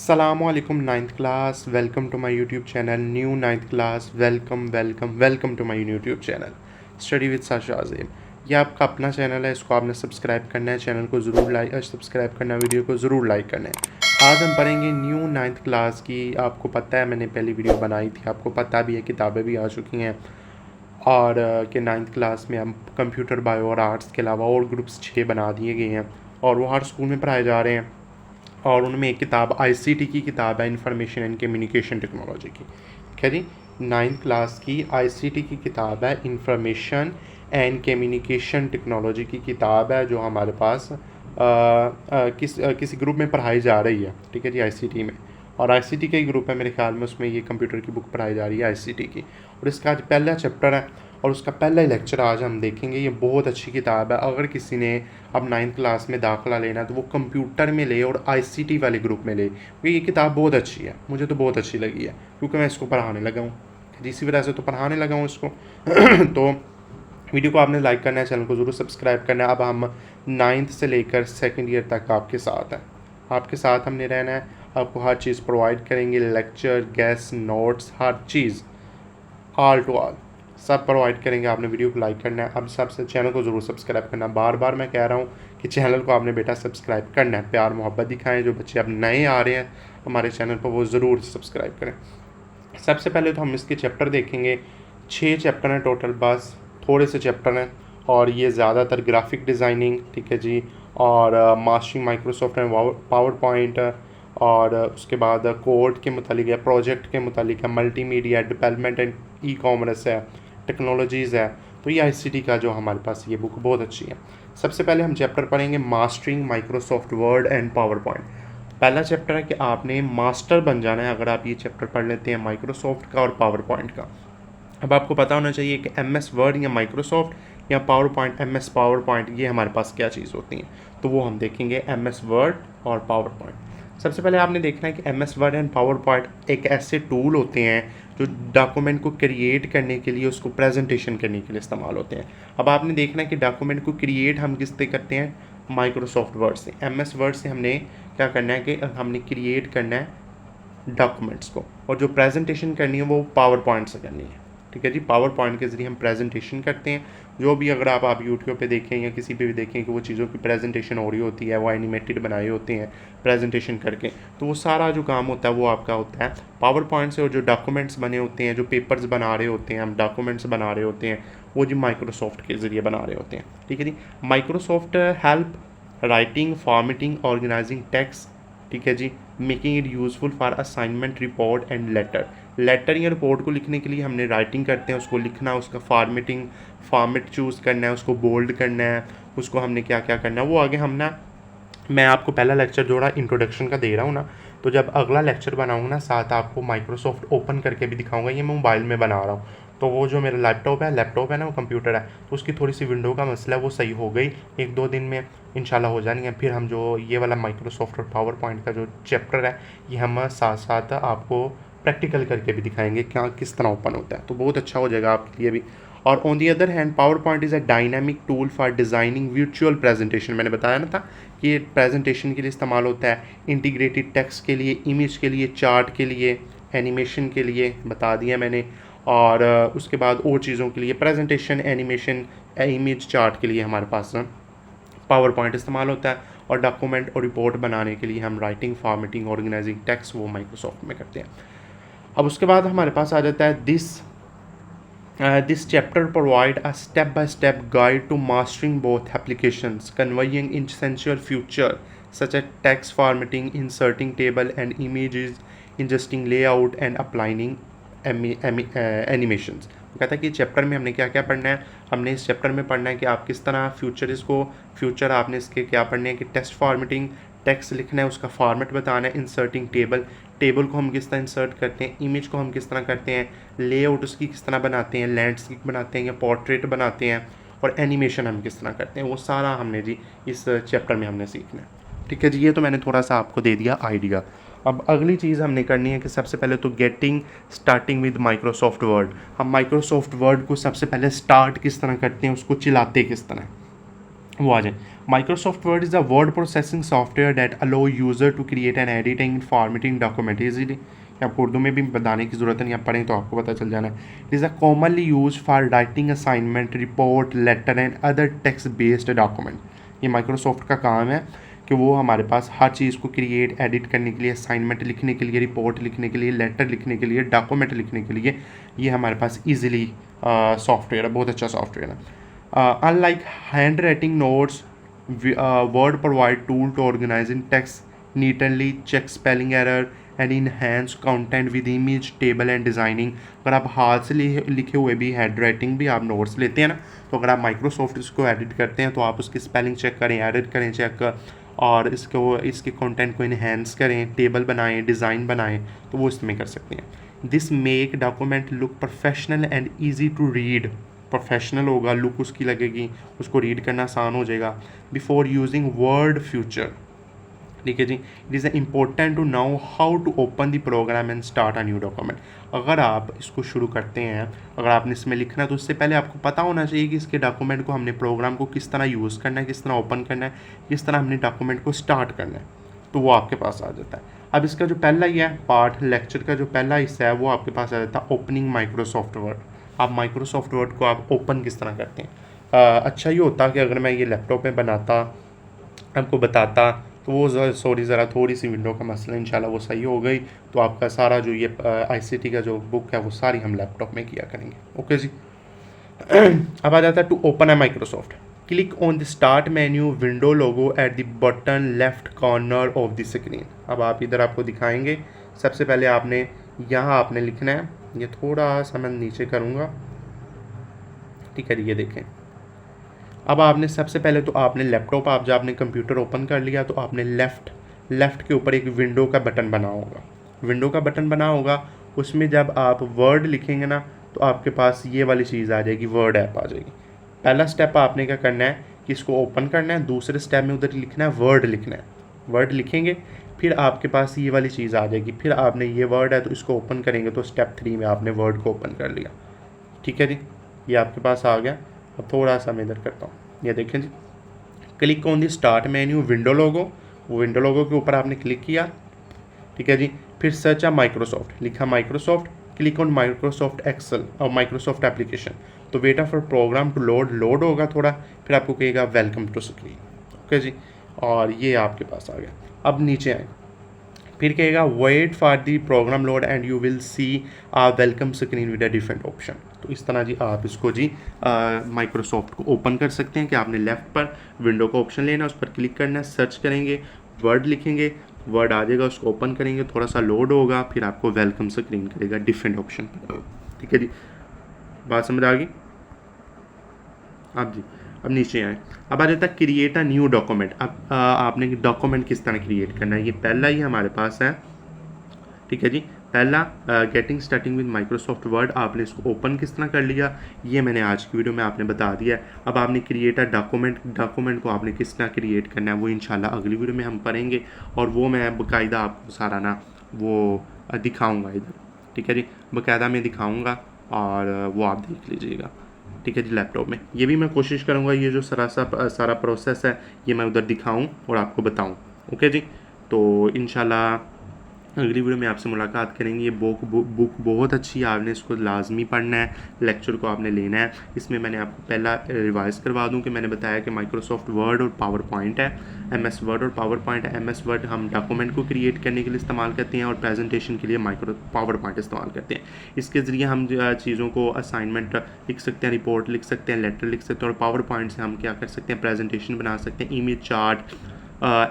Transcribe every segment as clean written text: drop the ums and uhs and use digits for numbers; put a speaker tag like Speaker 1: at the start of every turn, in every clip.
Speaker 1: Assalamualaikum ninth class, welcome to my YouTube channel. New ninth class, welcome to my YouTube channel. Study with Sasha Azim. ये आपका अपना channel है, इसको आपने subscribe करना है, चैनल को ज़रूर सब्सक्राइब करना है, वीडियो को ज़रूर लाइक करना है। आज हम पढ़ेंगे न्यू नाइन्थ क्लास की। आपको पता है मैंने पहली वीडियो बनाई थी, आपको पता भी है किताबें भी आ चुकी हैं और कि नाइन्थ क्लास में हम कंप्यूटर बायो और आर्ट्स के अलावा और ग्रुप्स 6 बना दिए गए हैं और वो हर स्कूल में पढ़ाए जा रहे हैं। और उनमें एक किताब ICT की किताब है, इंफॉर्मेशन एंड कम्युनिकेशन टेक्नोलॉजी की। क्या जी, नाइन्थ क्लास की ICT की किताब है, इंफॉर्मेशन एंड कम्युनिकेशन टेक्नोलॉजी की किताब है, जो हमारे पास किसी ग्रुप में पढ़ाई जा रही है। ठीक है जी, ICT में। और ICT का ही ग्रुप है मेरे ख्याल में, उसमें ये कंप्यूटर की बुक पढ़ाई जा रही है ICT की। और इसका आज पहला चैप्टर है और उसका पहला ही लेक्चर आज हम देखेंगे। ये बहुत अच्छी किताब है। अगर किसी ने अब नाइन्थ क्लास में दाखिला लेना है तो वो कंप्यूटर में ले और ICT वाले ग्रुप में ले, क्योंकि ये किताब बहुत अच्छी है। मुझे तो बहुत अच्छी लगी है क्योंकि मैं इसको पढ़ाने लगा हूँ, इसी वजह से तो पढ़ाने लगा हूँ इसको। तो वीडियो को आपने लाइक करना है, चैनल को ज़रूर सब्सक्राइब करना है। अब हम नाइन्थ से लेकर सेकेंड ईयर तक आपके साथ हैं, आपके साथ हमने रहना है। आपको हर चीज़ प्रोवाइड करेंगे, lecture, guest, notes, all to, all टू ऑल सब प्रोवाइड करेंगे। आपने वीडियो को लाइक करना है। अब सबसे चैनल को ज़रूर सब्सक्राइब करना है। बार बार मैं कह रहा हूँ कि चैनल को आपने बेटा सब्सक्राइब करना है। प्यार मोहब्बत दिखाएं। जो बच्चे अब नए आ रहे हैं हमारे चैनल पर, वो ज़रूर सब्सक्राइब करें। सबसे पहले तो हम इसके चैप्टर देखेंगे। 6 चैप्टर हैं टोटल, बस थोड़े से चैप्टर हैं और ये ज़्यादातर ग्राफिक डिज़ाइनिंग, ठीक है जी, और mastering Microsoft and power point, और उसके बाद कोड के मुतालिक है, प्रोजेक्ट के मुतालिक है, मल्टीमीडिया डेवलपमेंट एंड ई-कॉमर्स है, टेक्नोलॉजीज़ है। तो ये ICT का जो हमारे पास ये बुक बहुत अच्छी है। सबसे पहले हम चैप्टर पढ़ेंगे mastering Microsoft word and power point. पहला चैप्टर है कि आपने मास्टर बन जाना है अगर आप ये चैप्टर पढ़ लेते हैं माइक्रोसॉफ्ट का और पावर पॉइंट का। अब आपको पता होना चाहिए कि MS वर्ड या माइक्रोसॉफ्ट या power point, MS power point, ये हमारे पास क्या चीज़ होती हैं। तो वो हम देखेंगे MS वर्ड और पावर पॉइंट। सबसे पहले आपने देखना है कि MS word and power point एक ऐसे टूल होते हैं जो डॉक्यूमेंट को क्रिएट करने के लिए, उसको प्रेजेंटेशन करने के लिए इस्तेमाल होते हैं। अब आपने देखना है कि डॉक्यूमेंट को क्रिएट हम किससे करते हैं, माइक्रोसॉफ्ट वर्ड से। MS वर्ड से हमने क्या करना है कि हमने क्रिएट करना है डॉक्यूमेंट्स को, और जो प्रेजेंटेशन करनी है वो पावर पॉइंट से करनी है। ठीक है जी, पावर पॉइंट के ज़रिए हम प्रेजेंटेशन करते हैं। जो भी अगर आप यूट्यूब पे देखें या किसी पे भी देखें कि वो चीज़ों की प्रेजेंटेशन हो रही होती है, वो एनिमेटेड बनाए होते हैं प्रेजेंटेशन करके, तो वो सारा जो काम होता है वो आपका होता है पावर पॉइंट से। और जो डॉक्यूमेंट्स बने होते हैं, जो पेपर्स बना रहे होते हैं, हम डॉक्यूमेंट्स बना रहे होते हैं, वो जी माइक्रोसॉफ्ट के ज़रिए बना रहे होते हैं। ठीक है जी, Microsoft help writing, formatting, organizing text, ठीक है जी, making it useful for assignment, report and letter या रिपोर्ट को लिखने के लिए हमने राइटिंग करते हैं, उसको लिखना, उसका फॉर्मेट चूज़ करना है, उसको बोल्ड करना है, उसको हमने क्या क्या करना है वो आगे हम ना, मैं आपको पहला लेक्चर जोड़ा इंट्रोडक्शन का दे रहा हूँ ना, तो जब अगला लेक्चर बनाऊँगा ना साथ आपको माइक्रोसॉफ्ट ओपन करके भी दिखाऊंगा। ये मैं मोबाइल में बना रहा हूँ, तो वो जो मेरा लैपटॉप है ना, वो कंप्यूटर है, तो उसकी थोड़ी सी विंडो का मसला है, वो सही हो गई, 1-2 दिन में इंशाल्लाह हो जाएंगे। फिर हम जो ये वाला माइक्रोसॉफ्ट और पावर पॉइंट का जो चैप्टर है, ये हम साथ साथ आपको प्रैक्टिकल करके भी दिखाएंगे क्या किस तरह ओपन होता है, तो बहुत अच्छा हो जाएगा आपके लिए भी। और on the other hand power point is a dynamic tool for designing virtual presentation. मैंने बताया ना था कि ये प्रेजेंटेशन के लिए इस्तेमाल होता है, इंटीग्रेटेड टेक्स्ट के लिए, इमेज के लिए, चार्ट के लिए, एनिमेशन के लिए बता दिया मैंने, और उसके बाद और चीज़ों के लिए प्रेजेंटेशन, एनिमेशन, इमेज, चार्ट के लिए हमारे पास पावर पॉइंट इस्तेमाल होता है। और डॉक्यूमेंट और रिपोर्ट बनाने के लिए हम राइटिंग, फॉर्मेटिंग, ऑर्गेनाइजिंग टेक्स्ट वो माइक्रोसॉफ्ट में करते हैं। अब उसके बाद हमारे पास आ जाता है this chapter provide a step by step guide to mastering both applications conveying essential feature such as text formatting, inserting table and images, adjusting layout and applying animations. वो कहता है कि चैप्टर में हमने क्या क्या पढ़ना है। हमने इस चैप्टर में पढ़ना है कि आप किस तरह फ्यूचर आपने इसके क्या पढ़ने हैं कि टेक्स्ट फॉर्मेटिंग, टेक्स्ट लिखना है, उसका फॉर्मेट बताना है, इंसर्टिंग टेबल को हम किस तरह इंसर्ट करते हैं, इमेज को हम किस तरह करते हैं, लेआउट उसकी किस तरह बनाते हैं, लैंडस्केप बनाते हैं या पोर्ट्रेट बनाते हैं, और एनिमेशन हम किस तरह करते हैं, वो सारा हमने जी इस चैप्टर में हमने सीखना है। ठीक है जी, ये तो मैंने थोड़ा सा आपको दे दिया आइडिया। अब अगली चीज़ हमने करनी है कि सबसे पहले तो स्टार्टिंग विद माइक्रोसॉफ्ट वर्ड। हम माइक्रोसॉफ्ट वर्ड को सबसे पहले स्टार्ट किस तरह करते हैं, उसको चलाते किस तरह। वो आ जाए। Microsoft Word is a word processing software that allow user to create and editing formatting document easily. आपको उर्दू में भी बताने की ज़रूरत नहीं, आप पढ़ें तो आपको पता चल जाना है। It is a commonly use for writing assignment, report, letter and other text based document. ये माइक्रोसॉफ्ट का काम है कि वो हमारे पास हर चीज़ को क्रिएट एडिट करने के लिए, असाइनमेंट लिखने के लिए, रिपोर्ट लिखने के लिए, लेटर लिखने के लिए, डॉक्यूमेंट लिखने के लिए ये हमारे पास ईजिली सॉफ्टवेयर है, बहुत अच्छा सॉफ्टवेयर है। Unlike handwriting notes, Word provide tool to organizing text neatly, check spelling error and enhance content with image, table and designing। अगर आप हाथ से लिखे हुए भी हैंड राइटिंग भी आप नोट्स लेते हैं ना, तो अगर आप माइक्रोसॉफ्ट इसको एडिट करते हैं तो आप उसकी स्पेलिंग चेक करें, एडिट करें, चेक और इसके कंटेंट को इन्हेंस करें, टेबल बनाएं, डिज़ाइन बनाएं, तो वो इसमें कर सकते हैं। This make document look professional and easy to read. Professional होगा, लुक उसकी लगेगी, उसको रीड करना आसान हो जाएगा। बिफोर यूजिंग वर्ड फ्यूचर, ठीक है जी। It is important to know how to open the program and start a new document. अगर आप इसको शुरू करते हैं, अगर आपने इसमें लिखना है तो उससे पहले आपको पता होना चाहिए कि इसके डॉक्यूमेंट को हमने, प्रोग्राम को किस तरह यूज़ करना है, किस तरह ओपन करना है, किस तरह हमने डॉक्यूमेंट को स्टार्ट करना है, तो वो आपके पास आ जाता है। अब इसका जो पहला ही है पार्ट, लेक्चर का जो पहला हिस्सा है वो आपके पास आ जाता है ओपनिंग माइक्रोसॉफ्ट वर्ड। आप माइक्रोसॉफ्ट वर्ड को आप ओपन किस तरह करते हैं। अच्छा ये होता कि अगर मैं ये लैपटॉप में बनाता, आपको बताता, तो वो ज़रा थोड़ी सी विंडो का मसला इंशाल्लाह वो सही हो गई, तो आपका सारा जो ये आईसीटी का जो बुक है वो सारी हम लैपटॉप में किया करेंगे। ओके जी। अब आ जाता है टू ओपन है Microsoft. Click on the start menu, window logo at the button left corner of the screen. अब आप इधर आपको दिखाएंगे, सबसे पहले आपने यहाँ आपने लिखना है, ये थोड़ा सा मैं नीचे करूँगा, ठीक है, ये देखें। अब आपने सबसे पहले तो आपने लैपटॉप, आप जब आपने कंप्यूटर ओपन कर लिया तो आपने लेफ़्ट के ऊपर एक विंडो का बटन बना होगा, विंडो का बटन बना होगा, उसमें जब आप वर्ड लिखेंगे ना तो आपके पास ये वाली चीज़ आ जाएगी, वर्ड ऐप आ जाएगी। पहला स्टेप आपने क्या करना है कि इसको ओपन करना है, दूसरे स्टेप में उधर लिखना है वर्ड, लिखना है, वर्ड लिखेंगे, फिर आपके पास ये वाली चीज़ आ जाएगी, फिर आपने ये वर्ड है तो इसको ओपन करेंगे तो स्टेप 3 में आपने वर्ड को ओपन कर लिया। ठीक है जी, ये आपके पास आ गया। अब थोड़ा सा मैं इधर करता हूँ, ये देखें जी। Click on the start menu, window logo, वो विंडो लोगो के ऊपर आपने क्लिक किया, ठीक है जी। फिर सर्च आ माइक्रोसॉफ्ट, लिखा Microsoft, click on Microsoft Excel और माइक्रोसॉफ्ट एप्लीकेशन, तो wait for program to load होगा थोड़ा, फिर आपको कहेगा वेलकम टू स्क्रीन। ओके जी, और ये आपके पास आ गया। अब नीचे आए, फिर कहेगा wait for the program load and you will see a welcome screen with a different option. तो इस तरह जी आप इसको जी माइक्रोसॉफ्ट को ओपन कर सकते हैं कि आपने लेफ़्ट पर विंडो का ऑप्शन लेना है, उस पर क्लिक करना है, सर्च करेंगे, वर्ड लिखेंगे, वर्ड आ जाएगा, उसको ओपन करेंगे, थोड़ा सा लोड होगा, फिर आपको वेलकम स्क्रीन करेगा डिफरेंट ऑप्शन पर। ठीक है जी, बात समझ आ गई। अब जी, अब नीचे आए, अब आ जाता है क्रिएट अ न्यू डॉक्यूमेंट। अब आपने डॉक्यूमेंट किस तरह क्रिएट करना है, ये पहला ही हमारे पास है, ठीक है जी। पहला getting starting with Microsoft word, आपने इसको ओपन किस तरह कर लिया, ये मैंने आज की वीडियो में आपने बता दिया है। अब आपने क्रिएट अ डॉक्यूमेंट को आपने किस तरह क्रिएट करना है वो इंशाल्लाह अगली वीडियो में हम पढ़ेंगे, और वो मैं बाकायदा आपको सारा ना वो दिखाऊँगा इधर, ठीक है जी, बाकायदा मैं दिखाऊँगा और वो आप देख लीजिएगा, ठीक है जी। लैपटॉप में ये भी मैं कोशिश करूँगा, ये जो सारा प्रोसेस है ये मैं उधर दिखाऊँ और आपको बताऊँ। ओके जी, तो इंशाल्लाह अगली वीडियो में आपसे मुलाकात करेंगे। ये बुक बहुत अच्छी है, आपने इसको लाजमी पढ़ना है, लेक्चर को आपने लेना है। इसमें मैंने आपको पहला रिवाइज़ करवा दूं कि मैंने बताया कि माइक्रोसॉफ्ट वर्ड और पावर पॉइंट है, एमएस वर्ड और पावर पॉइंट है। एमएस वर्ड हम डॉक्यूमेंट को क्रिएट करने के लिए इस्तेमाल करते हैं और प्रेजेंटेशन के लिए पावर पॉइंट इस्तेमाल करते हैं। इसके ज़रिए हम चीज़ों को असाइनमेंट लिख सकते हैं, रिपोर्ट लिख सकते हैं, लेटर लिख सकते हैं, और पावर पॉइंट से हम क्या कर सकते हैं, प्रेजेंटेशन बना सकते हैं, इमेज, चार्ट,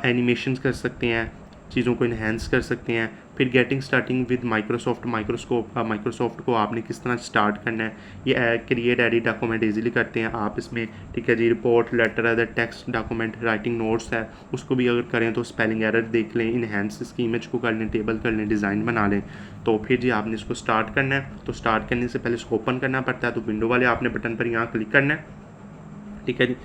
Speaker 1: एनिमेशन कर सकते हैं, चीज़ों को इन्हेंस कर सकते हैं। फिर गेटिंग स्टार्टिंग विद माइक्रोसॉफ्ट को आपने किस तरह स्टार्ट करना है, ये क्रिएट एडिट डॉक्यूमेंट इजीली करते हैं आप इसमें, ठीक है जी। Report, letter, other text document, writing notes है, उसको भी अगर करें तो स्पेलिंग एरर देख लें, इन्हेंस इसकी इमेज को कर लें, टेबल कर लें, डिज़ाइन बना लें। तो फिर जी आपने इसको स्टार्ट करना है, तो स्टार्ट करने से पहले इसको ओपन करना पड़ता है, तो विंडो वाले आपने बटन पर यहाँ क्लिक करना है, ठीक है जी।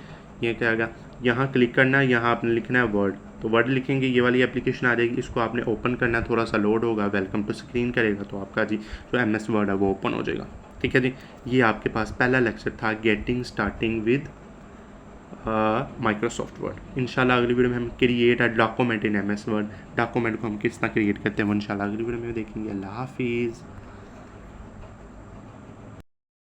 Speaker 1: ये क्या आएगा, यहाँ क्लिक करना है, यहाँ आपने लिखना है वर्ड, तो वर्ड लिखेंगे, ये वाली एप्लीकेशन आ जाएगी, इसको आपने ओपन करना है, थोड़ा सा लोड होगा, वेलकम टू स्क्रीन करेगा, तो आपका जी जो एमएस वर्ड है वो ओपन हो जाएगा। ठीक है जी, ये आपके पास पहला लेक्चर था getting starting with Microsoft word. इंशाल्लाह अगली वीडियो में हम create a document in MS word, document को हम किस तरह क्रिएट करते हैं वो इंशाल्लाह अगली वीडियो में देखेंगे। अल्लाह हाफिज़।